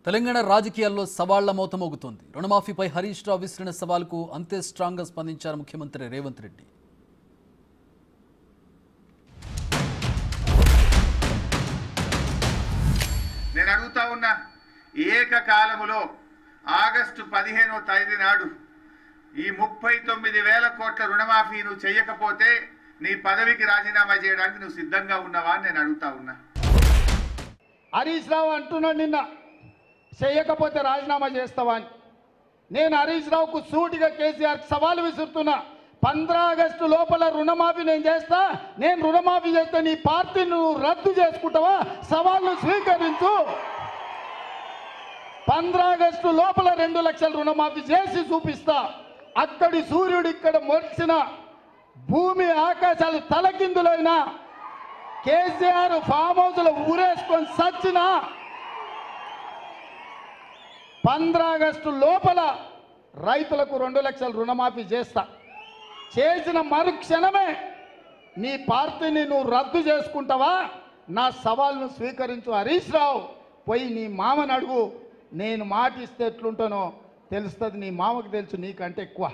తెలంగాణ రాజకీయాల్లో సవాళ్ల మోత మోగుతోంది. రుణమాఫీపై హరీష్ రావు విసిరిన సవాల్కు అంతే స్ట్రాంగ్ గా స్పందించారు ముఖ్యమంత్రి రేవంత్ రెడ్డి. నేను అడుగుతా ఉన్నా, ఏకకాలములో ఆగస్టు 15వ తేదీ నాడు ఈ 39,000 కోట్ల రుణమాఫీ నువ్వు చేయకపోతే నీ పదవికి రాజీనామా చేయడానికి నువ్వు సిద్ధంగా ఉన్నావా అని నేను అడుగుతా ఉన్నా. హరీష్ రావు అంటున్నాడు నిన్న చేయకపోతే రాజీనామా చేస్తావా అని. నేను హరీష్ రావుకు సూటిగా కేసీఆర్ సవాలు విసురుతున్నా. 15 ఆగస్టు లోపల రుణమాఫీ నేను చేస్తా. నేను రుణమాఫీ చేస్తే నీ పార్టీ నువ్వు రద్దు చేసుకుంటావా? సవాళ్ళు స్వీకరించు. 15 ఆగస్టు లోపల 2 లక్షల రుణమాఫీ చేసి చూపిస్తా. అక్కడి సూర్యుడు ఇక్కడ మొలిచిన భూమి ఆకాశాలు తలకిందులైనా కేసీఆర్ ఫామ్ హౌస్లో ఊరేసుకొని సచ్చిన 15 ఆగస్టు లోపల రైతులకు 2 లక్షల రుణమాఫీ చేస్తా. చేసిన మరుక్షణమే నీ పార్టీని నువ్వు రద్దు చేసుకుంటావా? నా సవాల్ను స్వీకరించు హరీష్ రావు. పోయి నీ మామని అడుగు. నేను మాట ఇస్తే ఎట్లుంటానో తెలుస్తుంది. నీ మామకు తెలుసు నీకంటే ఎక్కువ.